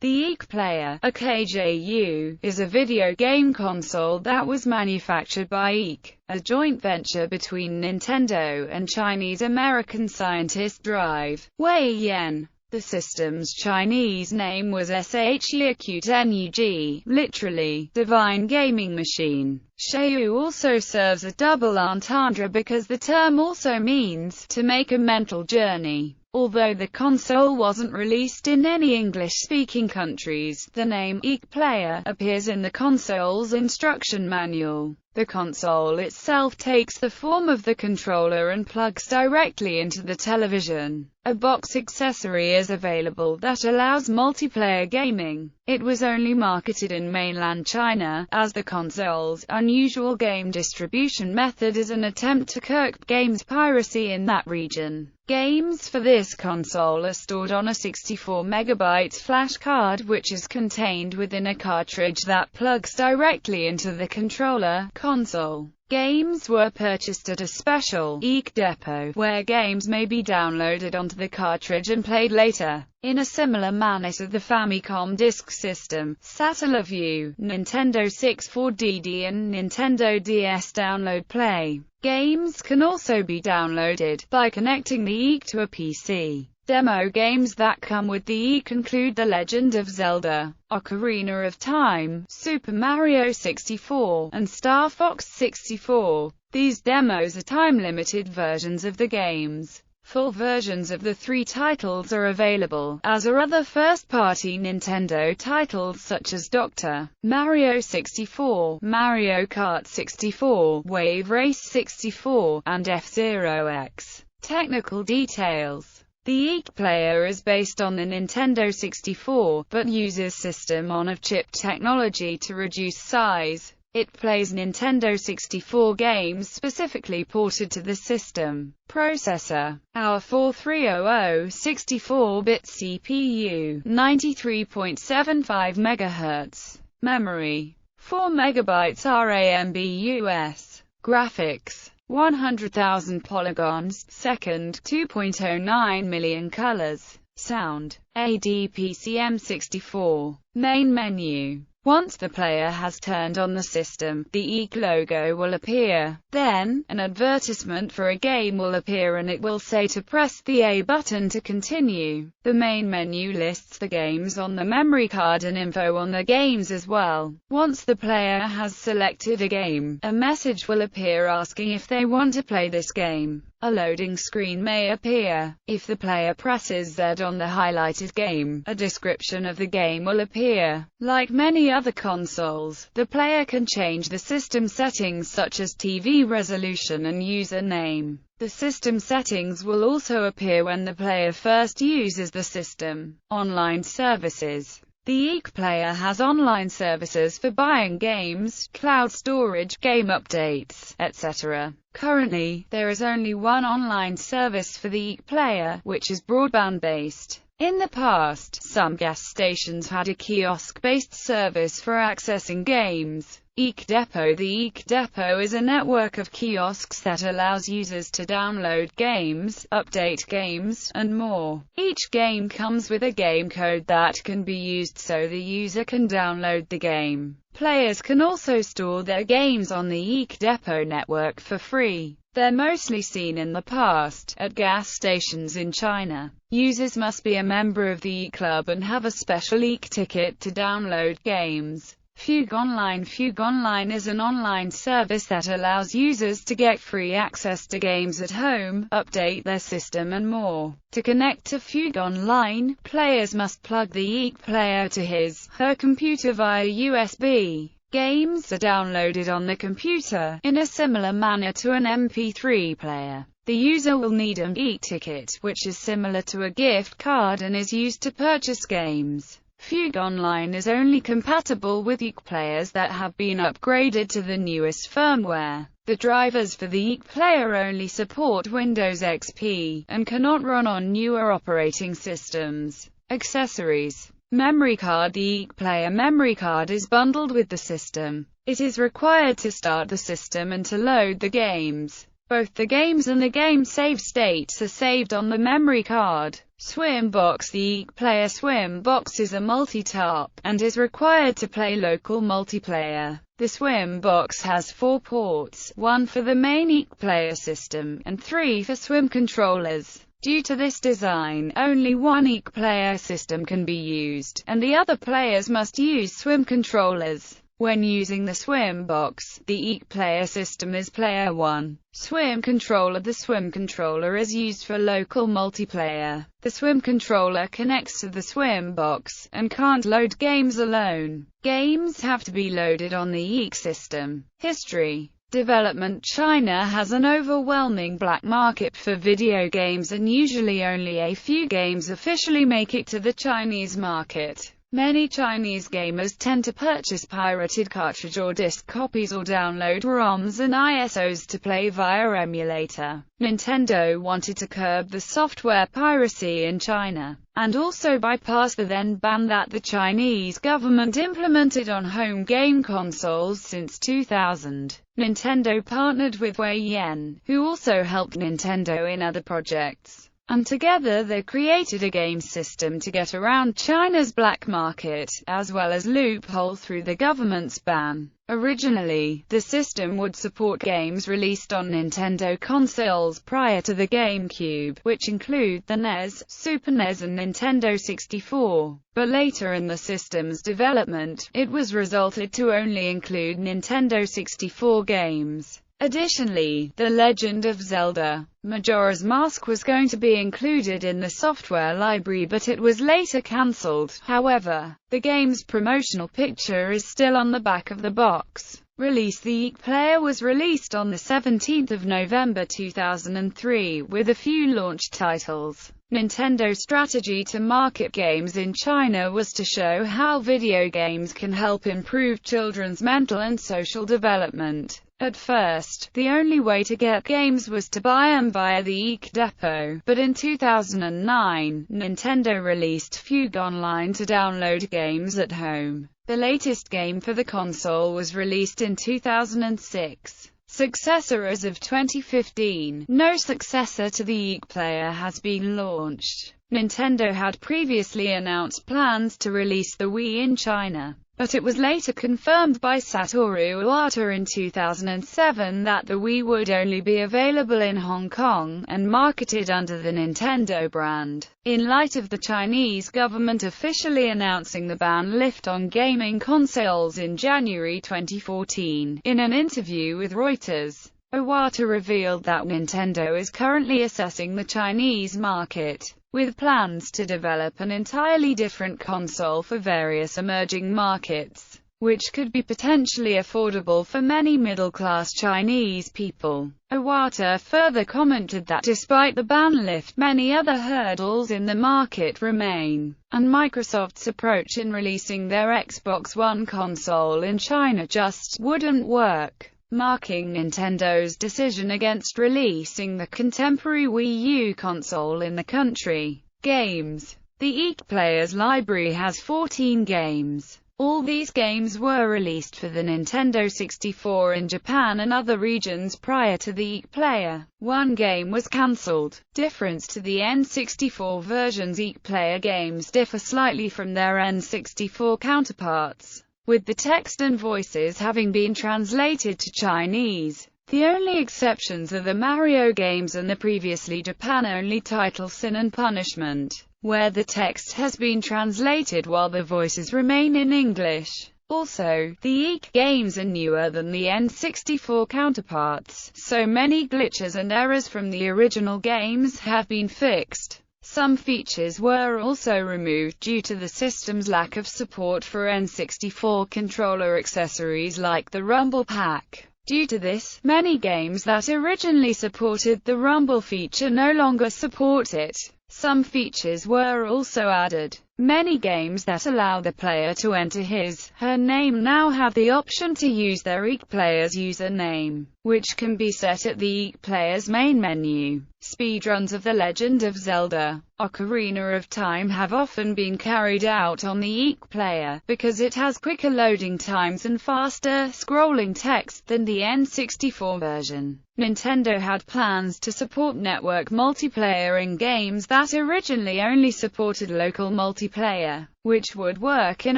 The ʻkjuː, a ๊kjuː, is a video game console that was manufactured by iQue, a joint venture between Nintendo and Chinese-American scientist Dr.Wei Yen. The system's Chinese name was ʻkjuː, literally, Divine Gaming Machine. ʻkjuː also serves a double entendre because the term also means to make a mental journey. Although the console wasn't released in any English-speaking countries, the name ʻkjuː appears in the console's instruction manual. The console itself takes the form of the controller and plugs directly into the television. A box accessory is available that allows multiplayer gaming. It was only marketed in mainland China, as the console's unusual game distribution method is an attempt to curb games piracy in that region. Games for this console are stored on a 64 MB flash card which is contained within a cartridge that plugs directly into the controller console. Games were purchased at a special iQue depot, where games may be downloaded onto the cartridge and played later. In a similar manner to the Famicom Disk System, Satellaview, Nintendo 64DD and Nintendo DS Download Play. Games can also be downloaded by connecting the iQue to a PC. Demo games that come with the iQue include The Legend of Zelda, Ocarina of Time, Super Mario 64, and Star Fox 64. These demos are time-limited versions of the games. Full versions of the three titles are available, as are other first-party Nintendo titles such as Dr. Mario 64, Mario Kart 64, Wave Race 64, and F-Zero X. Technical details. The ʻkjuː is based on the Nintendo 64, but uses system-on-a-chip technology to reduce size. It plays Nintendo 64 games specifically ported to the system. Processor: Our 4300 64-bit CPU, 93.75 MHz. Memory: 4 MB RAM/US. Graphics: 100,000 polygons, second, 2.09 million colors. Sound: ADPCM64. Main menu. Once the player has turned on the system, the iQue logo will appear. Then, an advertisement for a game will appear and it will say to press the A button to continue. The main menu lists the games on the memory card and info on the games as well. Once the player has selected a game, a message will appear asking if they want to play this game. A loading screen may appear. If the player presses Z on the highlighted game, a description of the game will appear. Like many other consoles, the player can change the system settings such as TV resolution and username. The system settings will also appear when the player first uses the system. Online services. The ʻkjuː has online services for buying games, cloud storage, game updates, etc. Currently, there is only one online service for the ʻkjuː, which is broadband-based. In the past, some gas stations had a kiosk-based service for accessing games. iQue Depot. The iQue Depot is a network of kiosks that allows users to download games, update games, and more. Each game comes with a game code that can be used so the user can download the game. Players can also store their games on the iQue Depot network for free. They're mostly seen in the past at gas stations in China. Users must be a member of the iQue Club and have a special iQue ticket to download games. Fugue Online. Fugue Online is an online service that allows users to get free access to games at home, update their system and more. To connect to Fugue Online, players must plug the ʻkjuː to his/her computer via USB. Games are downloaded on the computer, in a similar manner to an MP3 player. The user will need an iQue ticket, which is similar to a gift card and is used to purchase games. Fugue Online is only compatible with iQue players that have been upgraded to the newest firmware. The drivers for the ʻkjuː only support Windows XP, and cannot run on newer operating systems. Accessories. Memory card. The ʻkjuː memory card is bundled with the system. It is required to start the system and to load the games. Both the games and the game save states are saved on the memory card. Swimbox. The ʻkjuː Swimbox is a multi-tap, and is required to play local multiplayer. The Swimbox has 4 ports, 1 for the main ʻkjuː system, and 3 for swim controllers. Due to this design, only one ʻkjuː system can be used, and the other players must use swim controllers. When using the Swimbox, the ʻkjuː system is Player 1. Swim controller. The swim controller is used for local multiplayer. The swim controller connects to the Swimbox, and can't load games alone. Games have to be loaded on the ʻkjuː system. History. Development. China has an overwhelming black market for video games, and usually only a few games officially make it to the Chinese market. Many Chinese gamers tend to purchase pirated cartridge or disc copies or download ROMs and ISOs to play via emulator. Nintendo wanted to curb the software piracy in China, and also bypass the then ban that the Chinese government implemented on home game consoles since 2000. Nintendo partnered with Wei Yen, who also helped Nintendo in other projects, and together they created a game system to get around China's black market, as well as loophole through the government's ban. Originally, the system would support games released on Nintendo consoles prior to the GameCube, which include the NES, Super NES and Nintendo 64. But later in the system's development, it was resulted to only include Nintendo 64 games. Additionally, The Legend of Zelda: Majora's Mask was going to be included in the software library, but it was later cancelled. However, the game's promotional picture is still on the back of the box. Release. The ʻkjuː was released on the 17th of November 2003, with a few launch titles. Nintendo's strategy to market games in China was to show how video games can help improve children's mental and social development. At first, the only way to get games was to buy them via the ʻkjuː depot, but in 2009, Nintendo released Fugue Online to download games at home. The latest game for the console was released in 2006. Successor. As of 2015, no successor to the ʻkjuː has been launched. Nintendo had previously announced plans to release the Wii in China, but it was later confirmed by Satoru Iwata in 2007 that the Wii would only be available in Hong Kong, and marketed under the Nintendo brand. In light of the Chinese government officially announcing the ban lift on gaming consoles in January 2014, in an interview with Reuters, Iwata revealed that Nintendo is currently assessing the Chinese market, with plans to develop an entirely different console for various emerging markets, which could be potentially affordable for many middle-class Chinese people. Iwata further commented that despite the ban lift, many other hurdles in the market remain, and Microsoft's approach in releasing their Xbox One console in China just wouldn't work, marking Nintendo's decision against releasing the contemporary Wii U console in the country. Games. The ʻkjuː's library has 14 games. All these games were released for the Nintendo 64 in Japan and other regions prior to the ʻkjuː. One game was cancelled. Difference to the N64 versions. ʻkjuː games differ slightly from their N64 counterparts, with the text and voices having been translated to Chinese. The only exceptions are the Mario games and the previously Japan-only title Sin and Punishment, where the text has been translated while the voices remain in English. Also, the ʻkjuː games are newer than the N64 counterparts, so many glitches and errors from the original games have been fixed. Some features were also removed due to the system's lack of support for N64 controller accessories like the Rumble Pack. Due to this, many games that originally supported the Rumble feature no longer support it. Some features were also added. Many games that allow the player to enter his/her name now have the option to use their ʻkjuː's username, which can be set at the ʻkjuː player's main menu. Speedruns of The Legend of Zelda: Ocarina of Time have often been carried out on the ʻkjuː player, because it has quicker loading times and faster scrolling text than the N64 version. Nintendo had plans to support network multiplayer in games that originally only supported local multiplayer, which would work in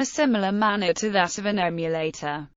a similar manner to that of an emulator.